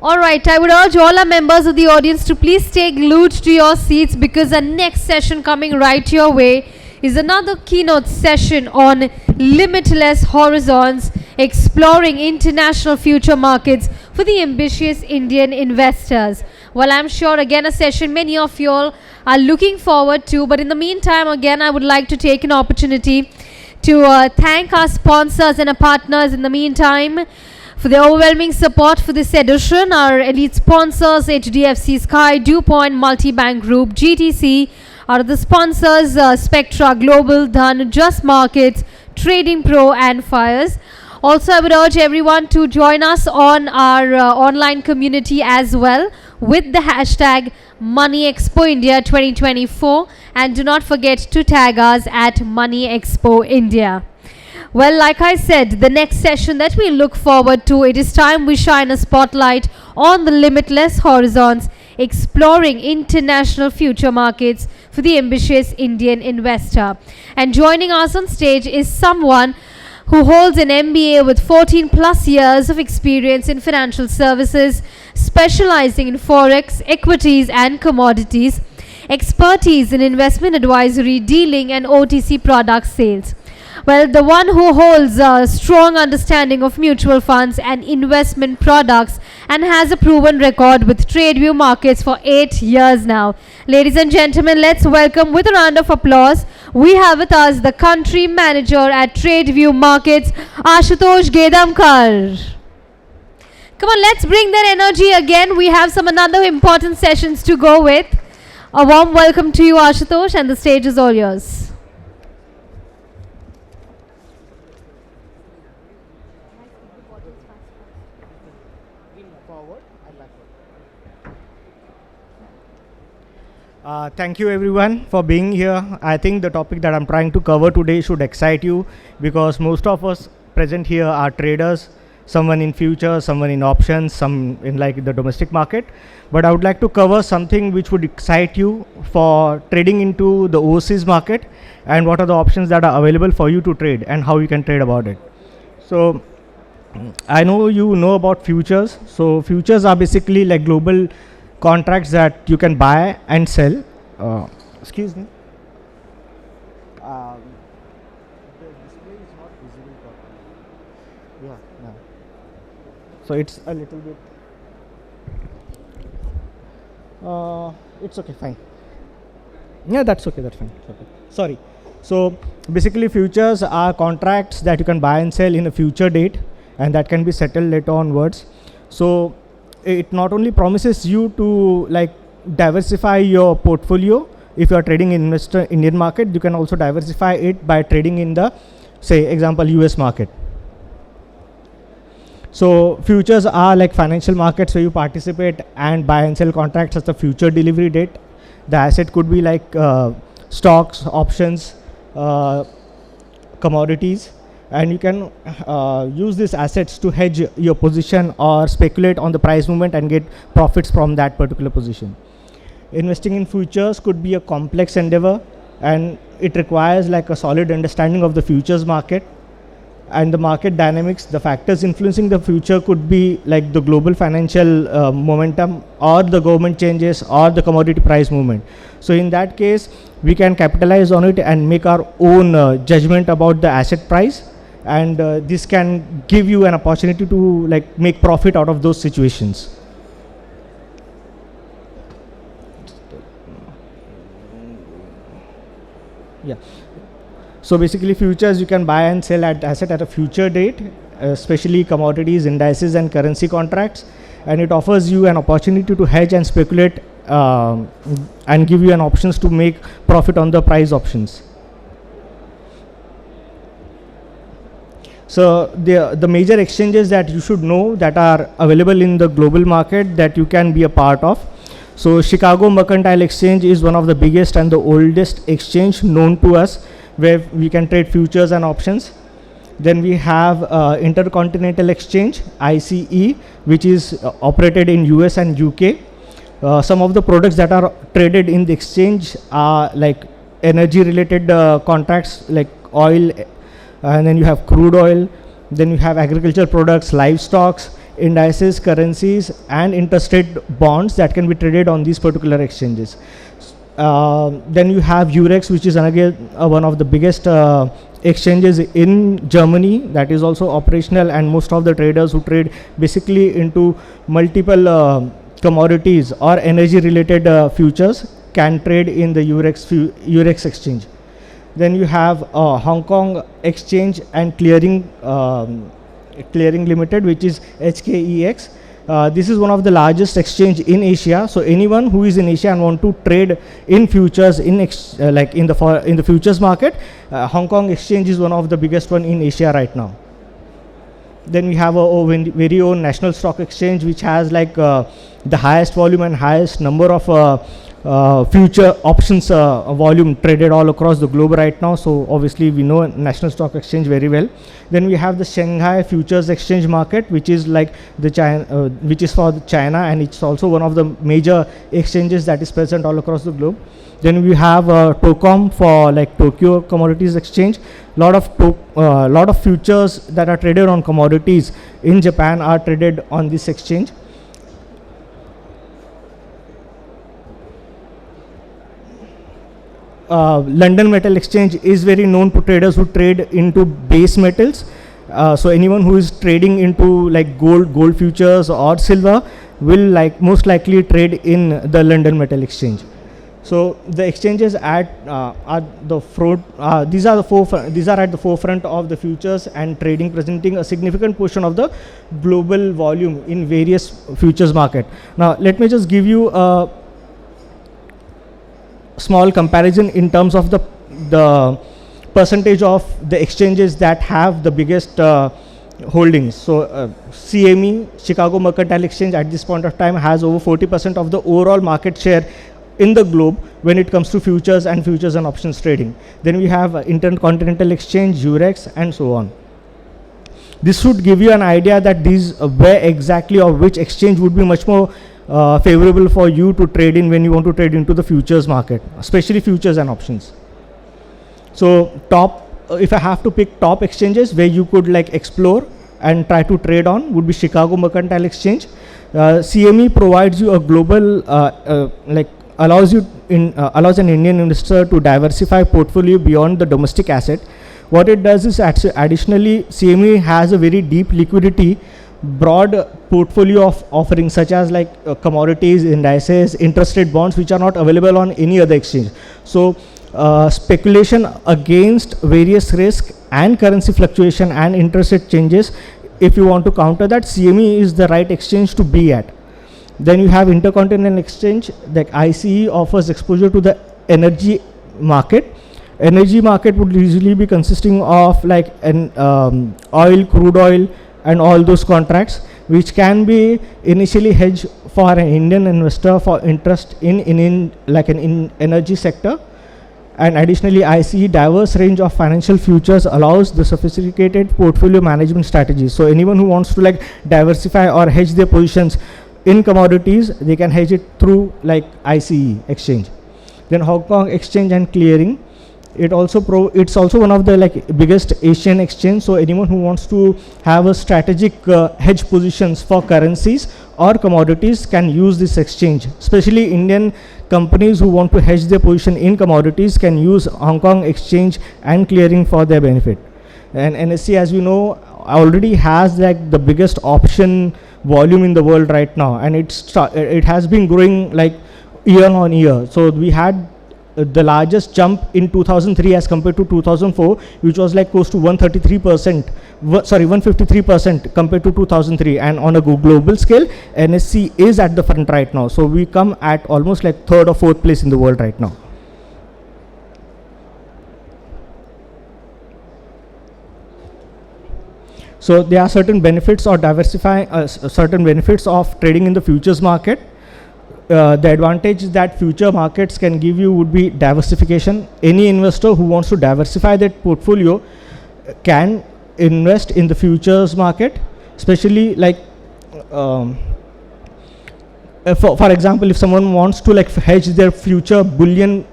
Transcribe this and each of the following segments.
Alright, I would urge all our members of the audience to please stay glued to your seats because the next session coming right your way is another keynote session on limitless horizons, exploring international future markets for the ambitious Indian investors. Well, I'm sure again a session many of you all are looking forward to, but in the meantime, again, I would like to take an opportunity to thank our sponsors and our partners in the meantime for the overwhelming support for this edition. Our elite sponsors, HDFC Sky, DuPont Multibank Group, GTC, are the sponsors, Spectra Global, Dhan, Just Markets, Trading Pro, and Fires. Also, I would urge everyone to join us on our online community as well with the hashtag Money Expo India 2024, and do not forget to tag us at Money Expo India. Well, like I said, the next session that we look forward to, it is time we shine a spotlight on the limitless horizons, exploring international future markets for the ambitious Indian investor. And joining us on stage is someone who holds an MBA with 14 plus years of experience in financial services, specializing in forex, equities and commodities, expertise in investment advisory, dealing and OTC product sales. Well, the one who holds a strong understanding of mutual funds and investment products and has a proven record with TradeView Markets for 8 years now. Ladies and gentlemen, let's welcome with a round of applause. We have with us the country manager at TradeView Markets, Ashiutosh Gedamkar. Come on, let's bring that energy again. We have some another important sessions to go with. A warm welcome to you, Ashiutosh, and the stage is all yours. Thank you everyone for being here. I think the topic that I'm trying to cover today should excite you because most of us present here are traders, someone in futures, someone in options, some in like the domestic market. But I would like to cover something which would excite you for trading into the overseas market and what are the options that are available for you to trade and how you can trade about it. So I know you know about futures. So futures are basically like global contracts that you can buy and sell. Excuse me. The display is not visible properly. Yeah, no. So it's a little bit. It's okay, fine. Yeah, that's okay, that's fine. Okay. Sorry. So basically, futures are contracts that you can buy and sell in a future date, and that can be settled later onwards. So it not only promises you to like diversify your portfolio. If you are trading in Indian market, you can also diversify it by trading in the, say, example, US market. So futures are like financial markets where you participate and buy and sell contracts at the future delivery date. The asset could be like stocks, options, commodities, and you can use these assets to hedge your position or speculate on the price movement and get profits from that particular position. Investing in futures could be a complex endeavor, and it requires like a solid understanding of the futures market and the market dynamics. The factors influencing the future could be like the global financial momentum or the government changes or the commodity price movement. So in that case, we can capitalize on it and make our own judgment about the asset price, and this can give you an opportunity to like make profit out of those situations. Yeah. So basically futures you can buy and sell at asset at a future date, especially commodities, indices and currency contracts, and it offers you an opportunity to hedge and speculate and give you an options to make profit on the price options. So the major exchanges that you should know that are available in the global market that you can be a part of. So Chicago Mercantile Exchange is one of the biggest and the oldest exchange known to us, where we can trade futures and options. Then we have Intercontinental Exchange, ICE, which is operated in US and UK. Some of the products that are traded in the exchange are like energy related contracts like oil, and then you have crude oil, then you have agriculture products, livestock, indices, currencies, and interest rate bonds that can be traded on these particular exchanges. Then you have Eurex, which is again one of the biggest exchanges in Germany, that is also operational, and most of the traders who trade basically into multiple commodities or energy related futures can trade in the Eurex exchange. Then you have Hong Kong Exchange and Clearing Limited, which is HKEX. This is one of the largest exchange in Asia. So anyone who is in Asia and want to trade in futures in the futures market, Hong Kong Exchange is one of the biggest one in Asia right now. Then we have a very own National Stock Exchange, which has the highest volume and highest number of future options volume traded all across the globe right now. So obviously we know National Stock Exchange very well. Then we have the Shanghai Futures Exchange market, which is which is for China, and it's also one of the major exchanges that is present all across the globe. Then we have TOCOM for Tokyo Commodities Exchange. Lot of futures that are traded on commodities in Japan are traded on this exchange. London Metal Exchange is very known to traders who trade into base metals. So anyone who is trading into gold futures or silver will most likely trade in the London Metal Exchange. So the exchanges are the these are at the forefront of the futures and trading, presenting a significant portion of the global volume in various futures market. Now let me just give you a small comparison in terms of the percentage of the exchanges that have the biggest holdings. So CME, Chicago Mercantile Exchange, at this point of time has over 40% of the overall market share in the globe when it comes to futures and options trading. Then we have Intercontinental Exchange, Eurex, and so on. This should give you an idea that these where exactly or which exchange would be much more favorable for you to trade in when you want to trade into the futures market, especially futures and options. So if I have to pick top exchanges where you could explore and try to trade on, would be Chicago Mercantile Exchange. CME provides you a global allows an Indian investor to diversify portfolio beyond the domestic asset. What it does is additionally CME has a very deep liquidity, broad portfolio of offerings such as commodities, indices, interest rate bonds, which are not available on any other exchange. So speculation against various risk and currency fluctuation and interest rate changes, if you want to counter that, CME is the right exchange to be at. Then you have Intercontinental Exchange. ICE offers exposure to the energy market. Energy market would usually be consisting of oil, crude oil, and all those contracts, which can be initially hedged for an Indian investor for interest in energy sector. And additionally, ICE diverse range of financial futures allows the sophisticated portfolio management strategies. So anyone who wants to diversify or hedge their positions in commodities, they can hedge it through ICE exchange. Then Hong Kong Exchange and Clearing. It's also one of the biggest Asian exchange. So anyone who wants to have a strategic hedge positions for currencies or commodities can use this exchange. Especially Indian companies who want to hedge their position in commodities can use Hong Kong Exchange and Clearing for their benefit. And NSE, as we know, already has the biggest option volume in the world right now, and it has been growing year on year. So we had the largest jump in 2003 as compared to 2004, which was close to 153% compared to 2003. And on a global scale, NSE is at the front right now. So we come at almost third or fourth place in the world right now. So there are certain benefits or certain benefits of trading in the futures market. The advantage that future markets can give you would be diversification. Any investor who wants to diversify their portfolio can invest in the futures market, especially for example, if someone wants to hedge their future bullions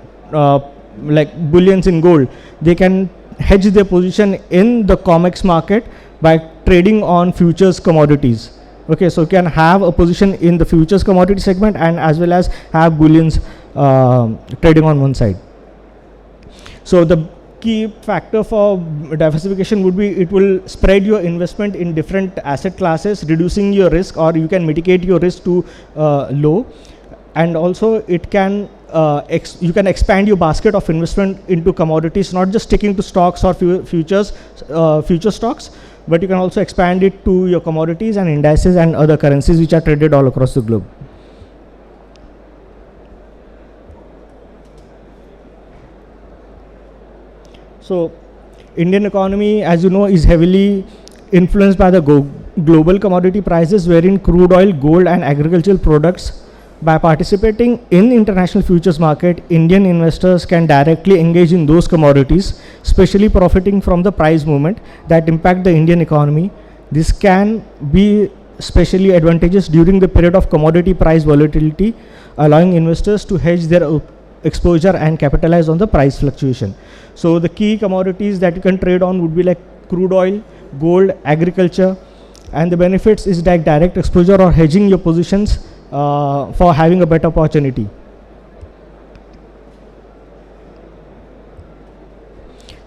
in gold, they can hedge their position in the COMEX market by trading on futures commodities. Okay, so you can have a position in the futures commodity segment and as well as have bullions trading on one side. So the key factor for diversification would be it will spread your investment in different asset classes, reducing your risk, or you can mitigate your risk to low. And also it can you can expand your basket of investment into commodities, not just sticking to stocks or futures, future stocks, but you can also expand it to your commodities and indices and other currencies which are traded all across the globe. So Indian economy, as you know, is heavily influenced by the global commodity prices, wherein crude oil, gold and agricultural products. By participating in international futures market, Indian investors can directly engage in those commodities, especially profiting from the price movement that impact the Indian economy. This can be especially advantageous during the period of commodity price volatility, allowing investors to hedge their exposure and capitalize on the price fluctuation. So the key commodities that you can trade on would be like crude oil, gold, agriculture, and the benefits is like direct exposure or hedging your positions for having a better opportunity.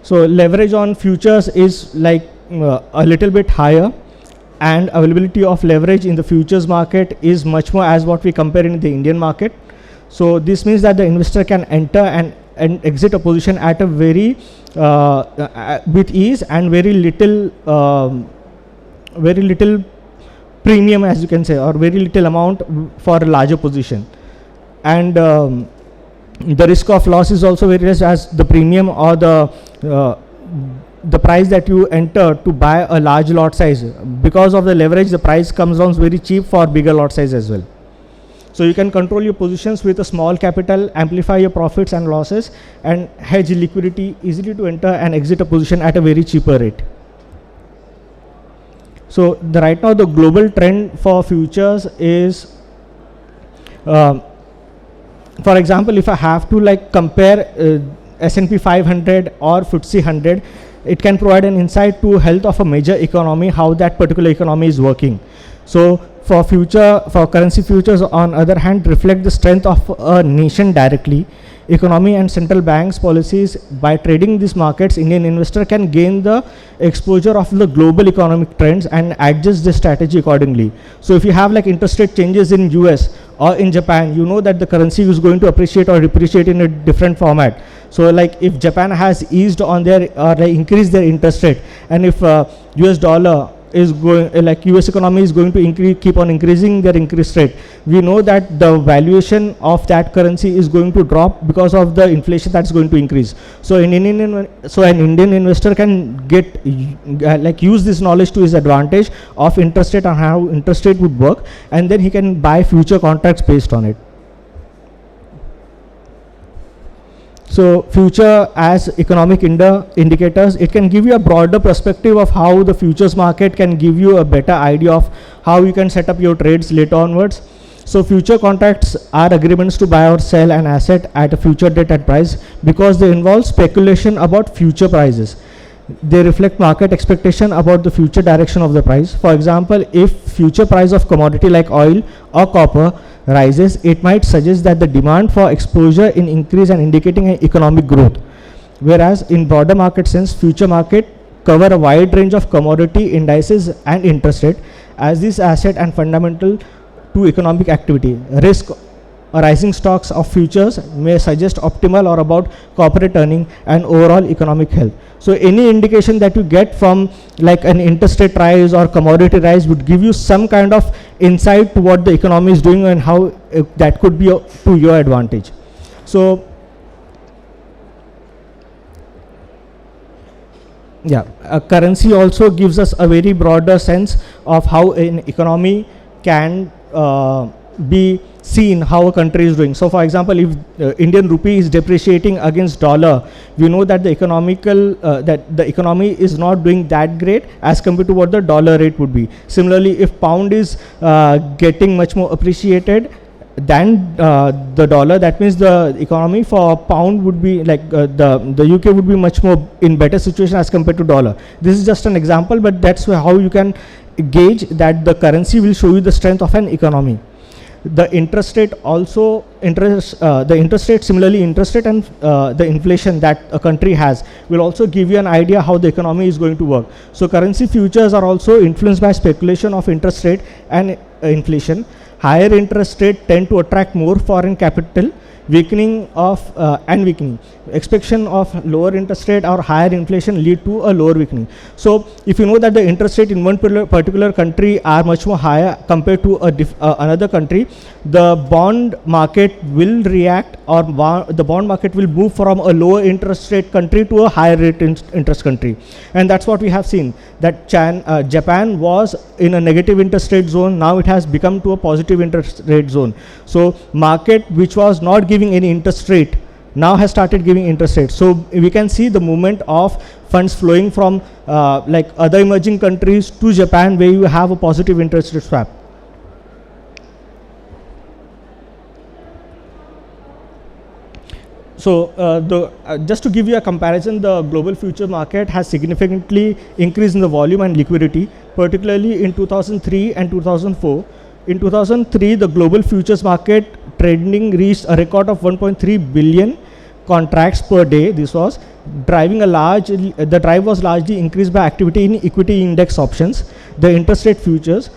So leverage on futures is like a little bit higher, and availability of leverage in the futures market is much more as what we compare in the Indian market. So this means that the investor can enter and exit a position at a very with ease and very little premium, as you can say, or very little amount for a larger position. And the risk of loss is also very less, as the premium or the price that you enter to buy a large lot size, because of the leverage, the price comes down very cheap for bigger lot size as well. So you can control your positions with a small capital, amplify your profits and losses, and hedge liquidity easily to enter and exit a position at a very cheaper rate. So right now the global trend for futures is, for example, if I have to like compare S&P 500 or FTSE 100, it can provide an insight to health of a major economy, how that particular economy is working. So for currency futures, on other hand, reflect the strength of a nation directly. Economy and central banks policies. By trading these markets, Indian investor can gain the exposure of the global economic trends and adjust the strategy accordingly. So if you have like interest rate changes in US or in Japan, you know that the currency is going to appreciate or depreciate in a different format. So like if Japan has eased on their or like increased their interest rate, and if US dollar is going, like US economy is going to keep on increasing their interest rate, we know that the valuation of that currency is going to drop because of the inflation that's going to increase. So an Indian investor can get like use this knowledge to his advantage of interest rate and how interest rate would work, and then he can buy future contracts based on it. So future as economic indicators, it can give you a broader perspective of how the futures market can give you a better idea of how you can set up your trades later onwards. So future contracts are agreements to buy or sell an asset at a future date and price, because they involve speculation about future prices. They reflect market expectation about the future direction of the price. For example, if future price of commodity like oil or copper rises, it might suggest that the demand for exposure in increase and indicating an economic growth. Whereas in broader market sense, future market cover a wide range of commodity indices and interest rate, as this asset and fundamental to economic activity. Risk rising stocks of futures may suggest optimal or about corporate earning and overall economic health. So any indication that you get from like an interest rate rise or commodity rise would give you some kind of insight to what the economy is doing and how that could be to your advantage. So yeah, a currency also gives us a very broader sense of how an economy can be seen, how a country is doing. So for example, if Indian rupee is depreciating against dollar, we know that the economy is not doing that great as compared to what the dollar rate would be. Similarly, if pound is getting much more appreciated than the dollar. That means the economy for pound would be like the UK would be much more in better situation as compared to dollar. This is just an example, but that's how you can gauge that the currency will show you the strength of an economy. The interest rate also the interest rate, similarly interest rate and the inflation that a country has will also give you an idea how the economy is going to work. So currency futures are also influenced by speculation of interest rate and inflation. Higher interest rate tend to attract more foreign capital. Weakening of expectation of lower interest rate or higher inflation lead to a lower weakening. So if you know that the interest rate in one particular country are much more higher compared to another country, the bond market will react, or the bond market will move from a lower interest rate country to a higher rate interest country. And that's what we have seen, that Japan was in a negative interest rate zone. Now it has become to a positive interest rate zone. So market which was not giving any interest rate now has started giving interest rate. So we can see the movement of funds flowing from like other emerging countries to Japan, where you have a positive interest rate swap. So just to give you a comparison, the global future market has significantly increased in the volume and liquidity, particularly in 2003 and 2004. In 2003, the global futures market trading reached a record of 1.3 billion contracts per day. This was driving the drive was largely increased by activity in equity index options, the interest rate futures.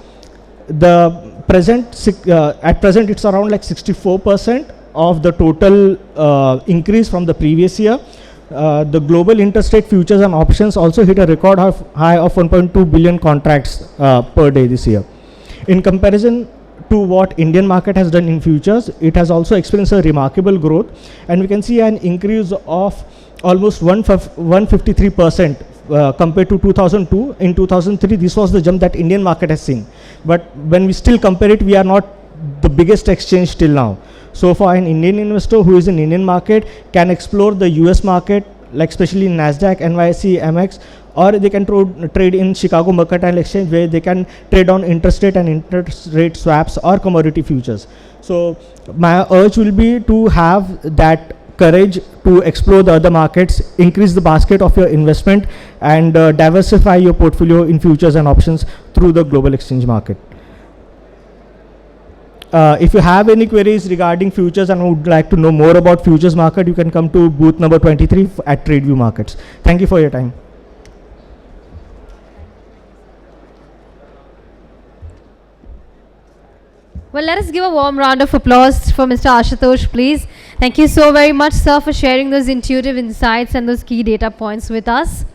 At present it's around like 64% of the total increase from the previous year. The global interest rate futures and options also hit a record high of 1.2 billion contracts per day this year. In comparison to what Indian market has done in futures, it has also experienced a remarkable growth, and we can see an increase of almost 153% compared to 2002. In 2003, this was the jump that Indian market has seen. But when we still compare it, we are not the biggest exchange till now. So for an Indian investor who is in Indian market, can explore the US market, like especially NASDAQ, NYSE, MX, or they can trade in Chicago Mercantile Exchange, where they can trade on interest rate and interest rate swaps or commodity futures. So my urge will be to have that courage to explore the other markets, increase the basket of your investment, and diversify your portfolio in futures and options through the global exchange market. If you have any queries regarding futures and would like to know more about futures market, you can come to booth number 23 at TradeView Markets. Thank you for your time. Well, let us give a warm round of applause for Mr. Ashiutosh, please. Thank you so very much, sir, for sharing those intuitive insights and those key data points with us.